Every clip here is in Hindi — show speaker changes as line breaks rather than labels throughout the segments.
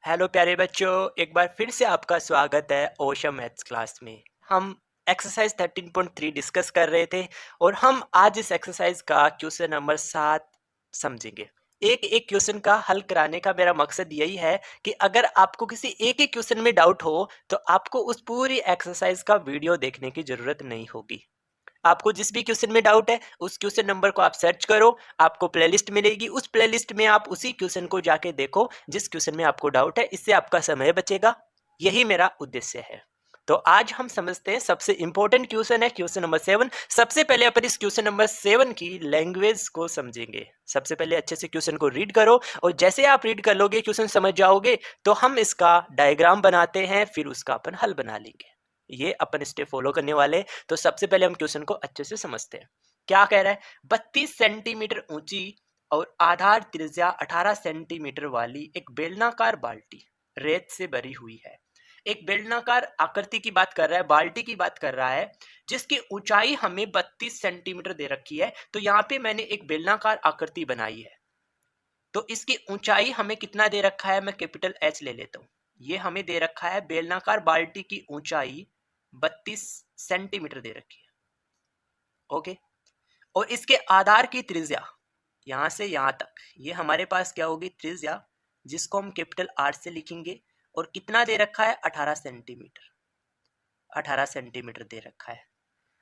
हेलो प्यारे बच्चों, एक बार फिर से आपका स्वागत है ओशा मैथ्स क्लास में। हम एक्सरसाइज 13.3 डिस्कस कर रहे थे और हम आज इस एक्सरसाइज का क्वेश्चन नंबर 7 समझेंगे। एक एक क्वेश्चन का हल कराने का मेरा मकसद यही है कि अगर आपको किसी एक ही क्वेश्चन में डाउट हो तो आपको उस पूरी एक्सरसाइज का वीडियो देखने की जरूरत नहीं होगी। आपको जिस भी क्वेश्चन में डाउट है उस क्वेश्चन नंबर को आप सर्च करो, आपको प्लेलिस्ट मिलेगी। उस प्लेलिस्ट में आप उसी क्वेश्चन को जाके देखो जिस क्वेश्चन में आपको डाउट है। इससे आपका समय बचेगा, यही मेरा उद्देश्य है। तो आज हम समझते हैं सबसे इंपॉर्टेंट क्वेश्चन है क्वेश्चन नंबर 7। सबसे पहले अपन इस क्वेश्चन नंबर 7 की लैंग्वेज को समझेंगे। सबसे पहले अच्छे से क्वेश्चन को रीड करो और जैसे आप रीड कर लोगे, क्वेश्चन समझ जाओगे, तो हम इसका डायग्राम बनाते हैं, फिर उसका अपन हल बना लेंगे। ये अपन स्टेप फॉलो करने वाले। तो सबसे पहले हम क्वेश्चन को अच्छे से समझते हैं। क्या कह रहा है? 32 सेंटीमीटर ऊंची और आधार त्रिज्या 18 सेंटीमीटर वाली एक बेलनाकार बाल्टी रेत से भरी हुई है। एक बेलनाकार आकृति की बात कर रहा है, बाल्टी की बात कर रहा है, जिसकी ऊंचाई हमें 32 सेंटीमीटर दे रखी है। तो यहाँ पे मैंने एक बेलनाकार आकृति बनाई है, तो इसकी ऊंचाई हमें कितना दे रखा है, मैं कैपिटल एच ले लेता हूं। ये हमें दे रखा है बेलनाकार बाल्टी की ऊंचाई 32 सेंटीमीटर दे रखी है। ओके, और इसके आधार की त्रिज्या यहां से यहां तक, ये हमारे पास क्या होगी, त्रिज्या, जिसको हम कैपिटल आर से लिखेंगे। और कितना दे रखा है, 18 सेंटीमीटर। 18 सेंटीमीटर दे रखा है।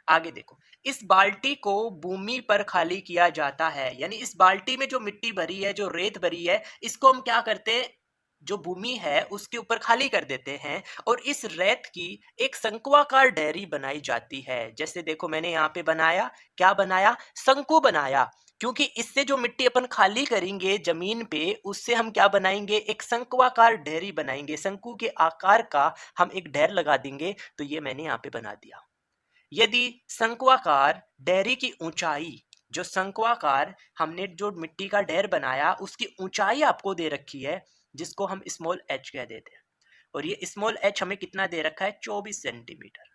आगे देखो, इस बाल्टी को भूमि पर खाली किया जाता है, यानी इस बाल्टी में जो मिट्टी भरी है, जो रेत भरी है, इसको हम क्या करते हैं, जो भूमि है उसके ऊपर खाली कर देते हैं और इस रेत की एक शंक्वाकार ढेरी बनाई जाती है। जैसे देखो मैंने यहाँ पे बनाया, क्या बनाया, शंकु बनाया। क्योंकि इससे जो मिट्टी अपन खाली करेंगे जमीन पे, उससे हम क्या बनाएंगे, एक शंक्वाकार ढेरी बनाएंगे। शंकु के आकार का हम एक ढेर लगा देंगे। तो ये मैंने यहाँ पे बना दिया। यदि शंक्वाकार ढेरी की ऊंचाई, जो शंक्वाकार हमने जो मिट्टी का ढेर बनाया उसकी ऊंचाई आपको दे रखी है, जिसको हम स्मॉल एच कह देते हैं, और ये स्मॉल एच हमें कितना दे रखा है, 24 सेंटीमीटर।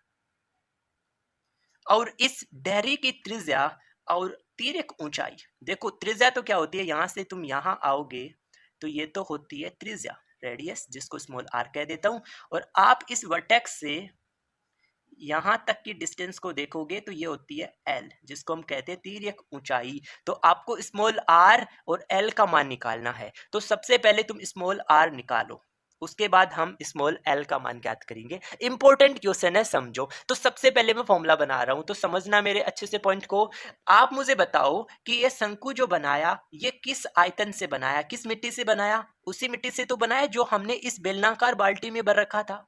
और इस ढेरी की त्रिज्या और तिर्यक ऊंचाई, देखो त्रिज्या तो क्या होती है, यहां से तुम यहां आओगे तो ये तो होती है त्रिज्या, रेडियस, जिसको स्मॉल आर कह देता हूं। और आप इस वर्टेक्स से यहां तक की डिस्टेंस को देखोगे तो ये होती है एल, जिसको हम कहते हैं तिर्यक ऊंचाई। तो आपको स्मॉल आर और एल का मान निकालना है। तो सबसे पहले तुम स्मॉल आर निकालो, उसके बाद हम स्मॉल एल का मान ज्ञात करेंगे। इंपॉर्टेंट क्वेश्चन है, समझो। तो सबसे पहले मैं फॉर्मूला बना रहा हूं, तो समझना मेरे अच्छे से पॉइंट को। आप मुझे बताओ कि ये शंकु जो बनाया, ये किस आयतन से बनाया, किस मिट्टी से बनाया? उसी मिट्टी से तो बनाया जो हमने इस बेलनाकार बाल्टी में भर रखा था।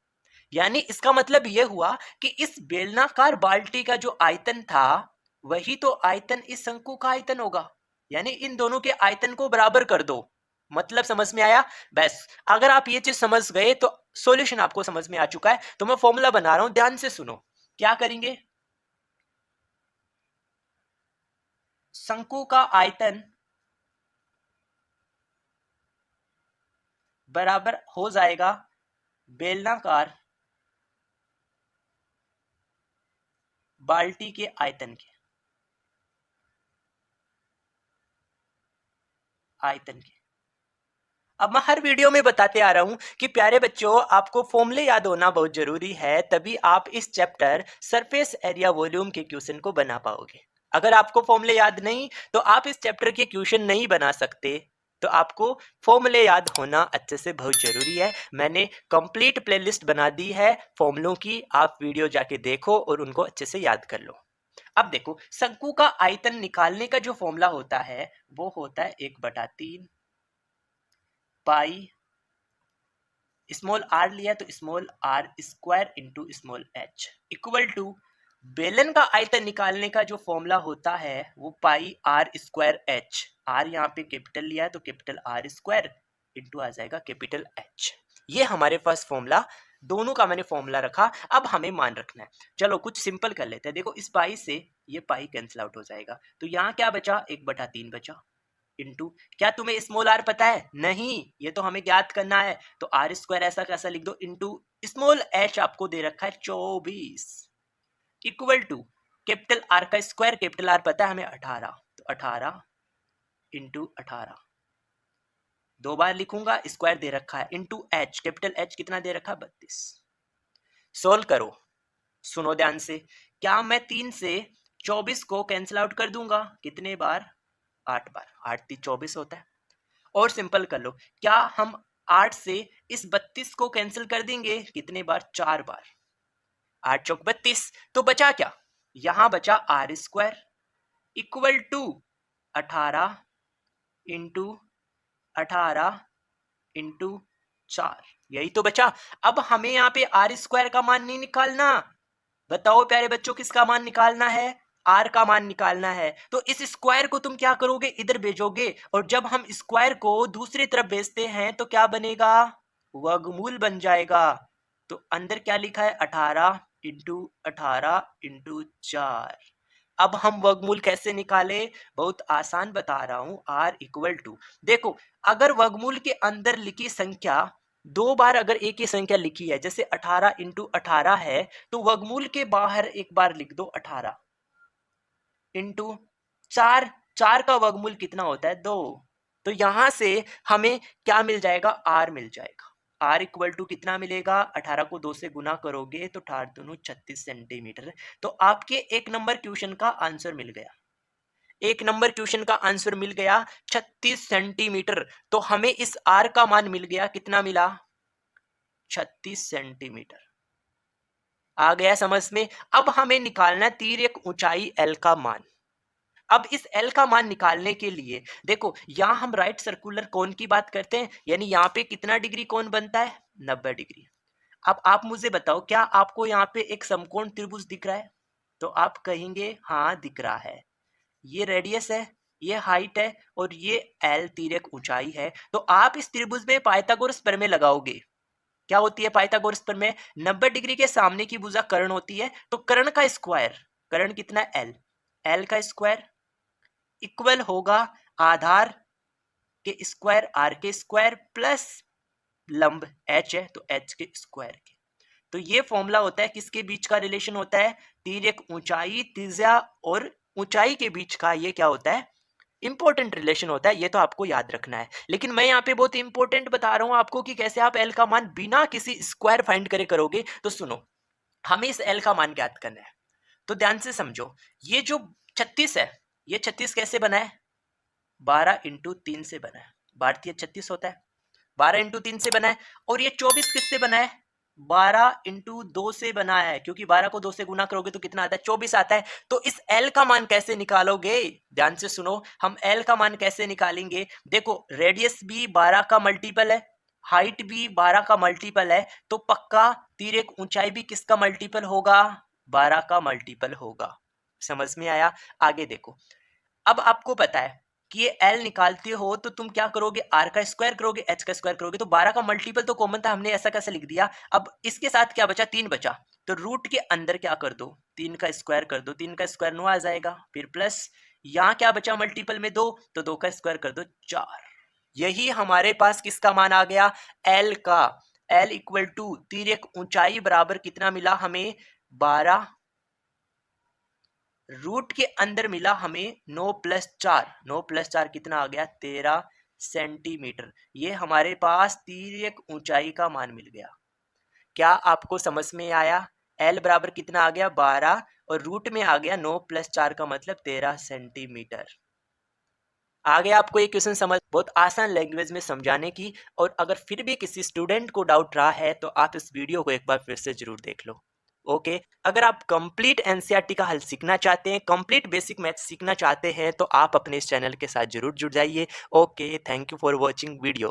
यानी इसका मतलब यह हुआ कि इस बेलनाकार बाल्टी का जो आयतन था, वही तो आयतन इस शंकु का आयतन होगा। यानी इन दोनों के आयतन को बराबर कर दो। मतलब समझ में आया? बस अगर आप ये चीज समझ गए तो सॉल्यूशन आपको समझ में आ चुका है। तो मैं फॉर्मूला बना रहा हूं, ध्यान से सुनो। क्या करेंगे, शंकु का आयतन बराबर हो जाएगा बेलनाकार बाल्टी के आयतन के, आयतन के। अब मैं हर वीडियो में बताते आ रहा हूं कि प्यारे बच्चों, आपको फॉर्मूले याद होना बहुत जरूरी है, तभी आप इस चैप्टर सरफेस एरिया वॉल्यूम के क्वेश्चन को बना पाओगे। अगर आपको फॉर्मूले याद नहीं तो आप इस चैप्टर के क्वेश्चन नहीं बना सकते। तो आपको फॉर्मूले याद होना अच्छे से बहुत जरूरी है। मैंने कंप्लीट प्लेलिस्ट बना दी है फॉर्मूलों की, आप वीडियो जाके देखो और उनको अच्छे से याद कर लो। अब देखो, शंकु का आयतन निकालने का जो फॉर्मूला होता है वो होता है 1/3 पाई, स्मॉल आर लिया तो small r square into small h, equal to बेलन का आयतन निकालने का जो फॉर्मूला होता है वो पाई आर स्क्वायर एच। आर यहाँ पे कैपिटल लिया है तो कैपिटल आर स्क्वायर इंटू आ जाएगा कैपिटल एच। ये हमारे पास फॉर्मूला, दोनों का मैंने फॉर्मूला रखा। अब हमें मान रखना है। चलो कुछ सिंपल कर लेते हैं। देखो इस पाई से ये पाई कैंसिल आउट हो जाएगा, तो यहाँ क्या बचा, 1/3 बचा, इंटू, क्या तुम्हें स्मॉल आर पता है? नहीं, ये तो हमें ज्ञात करना है। तो आर स्क्वायर ऐसा कैसा लिख दो, इंटू स्मॉल एच आपको दे रखा है 24, इक्वल टू कैपिटल आर का स्क्वायर, कैपिटल आर पता है हमें 18, तो 18 इंटू 18 2 बार लिखूंगा, स्क्वायर दे रखा है, इंटू एच, कैपिटल एच कितना दे रखा है 32। सोल्व करो, सुनो ध्यान से। क्या मैं 3 से 24 को कैंसिल आउट कर दूंगा? कितने बार? 8 बार। 8 3 24 होता है। और सिंपल कर लो, क्या हम 8 से इस 32 को कैंसिल कर देंगे? कितने बार? 4 बार। 8 चौक 32। तो बचा क्या? यहां बचा r square equal to 18 into 18 into 4, यही तो बचा। अब हमें यहाँ पे आर स्क्वायर का मान नहीं निकालना। बताओ प्यारे बच्चों, किसका मान निकालना है? आर का मान निकालना है। तो इस स्क्वायर को तुम क्या करोगे? इधर भेजोगे, और जब हम स्क्वायर को दूसरी तरफ भेजते हैं तो क्या बनेगा? वर्गमूल बन जाएगा। तो अंदर क्या लिखा है? 18 इंटू 18 इंटू 4। अब हम वर्गमूल कैसे निकाले? बहुत आसान बता रहा हूं। आर इक्वल टू, देखो, अगर वर्गमूल के अंदर लिखी संख्या 2 बार अगर एक ही संख्या लिखी है, जैसे 18 इंटू 18 है, तो वर्गमूल के बाहर एक बार लिख दो 18 इंटू 4। 4 का वर्गमूल कितना होता है? 2। तो यहां से हमें क्या मिल जाएगा? आर मिल जाएगा। आर इक्वल टू कितना मिलेगा? 18 को 2 से गुना करोगे तो 18 दूनी 36 सेंटीमीटर। तो आपके 1 नंबर क्वेश्चन का आंसर मिल गया। 1 नंबर क्वेश्चन का आंसर मिल गया 36 सेंटीमीटर। तो हमें इस आर का मान मिल गया, कितना मिला? 36 सेंटीमीटर। आ गया समझ में? अब हमें निकालना है तिर्यक ऊंचाई एल का मान। अब इस एल का मान निकालने के लिए देखो, यहां हम राइट सर्कुलर कोन की बात करते हैं, यानी यहाँ पे कितना डिग्री कोण बनता है? 90 डिग्री। अब आप मुझे बताओ, क्या आपको यहाँ पे एक समकोण त्रिभुज दिख रहा है? तो आप कहेंगे हाँ दिख रहा है। ये रेडियस है, ये हाइट है, और ये एल तिर्यक ऊंचाई है। तो आप इस त्रिभुज में पाइथागोरस प्रमेय लगाओगे। क्या होती है पाइथागोरस प्रमेय? 90 डिग्री के सामने की भुजा कर्ण होती है, तो कर्ण का स्क्वायर, कर्ण कितना है? एल, एल का स्क्वायर इक्वल होगा आधार के स्क्वायर आर के स्क्वायर प्लस लंब एच है तो एच के स्क्वायर के। तो ये फॉर्मूला होता है, किसके बीच का रिलेशन होता है? तिर्यक ऊंचाई, त्रिज्या और ऊंचाई के बीच का ये क्या होता है? इंपॉर्टेंट रिलेशन होता है। ये तो आपको याद रखना है। लेकिन मैं यहाँ पे बहुत इंपॉर्टेंट बता रहा हूं आपको कि कैसे आप एल का मान बिना किसी स्क्वायर फाइंड करे करोगे। तो सुनो, हमें इस एल का मान ज्ञात करना है, तो ध्यान से समझो। ये जो 36 है, ये 36 कैसे बना है? 12 इंटू 3 से बना है। भारतीय 36 होता है, 12 इंटू 3 से बना है। और ये 24 किससे बना है? 12 इंटू 2 से बना है, क्योंकि 12 को 2 से गुना करोगे तो कितना आता है? 24 आता है। तो इस L का मान कैसे निकालोगे? ध्यान से सुनो, हम L का मान कैसे निकालेंगे? देखो, रेडियस भी 12 का मल्टीपल है, हाइट भी 12 का मल्टीपल है, तो पक्का तिर्यक ऊंचाई भी किसका मल्टीपल होगा? 12 का मल्टीपल होगा। समझ में आया? आगे देखो, अब आपको पता है कि ये L निकालते हो तो तुम क्या करोगे? R का स्क्वायर करोगे, H का स्क्वायर करोगे। तो 12 का मल्टीपल तो कॉमन था, हमने ऐसा कैसे लिख दिया? अब इसके साथ क्या बचा? 3 बचा। तो रूट के अंदर क्या कर दो? 3 का स्क्वायर कर दो। 3 का स्क्वायर 9 आ जाएगा, फिर प्लस यहाँ क्या बचा मल्टीपल में? 2, तो 2 का स्क्वायर कर दो 4। यही हमारे पास किसका मान आ गया? L का। L इक्वल टू तिर्यक ऊंचाई बराबर कितना मिला हमें? 12, रूट के अंदर मिला हमें 9 प्लस 4। 9 प्लस 4 कितना आ गया? 13 सेंटीमीटर। ये हमारे पास तिर्यक ऊंचाई का मान मिल गया। क्या आपको समझ में आया? L बराबर कितना आ गया? 12, और रूट में आ गया 9 प्लस 4 का मतलब 13 सेंटीमीटर। आ गया आपको ये क्वेश्चन समझ? बहुत आसान लैंग्वेज में समझाने की। और अगर फिर भी किसी स्टूडेंट को डाउट रहा है तो आप इस वीडियो को एक बार फिर से जरूर देख लो। ओके, अगर आप कंप्लीट एनसीईआरटी का हल सीखना चाहते हैं, कंप्लीट बेसिक मैथ सीखना चाहते हैं, तो आप अपने इस चैनल के साथ जरूर जुड़ जाइए। Okay, thank you for watching video.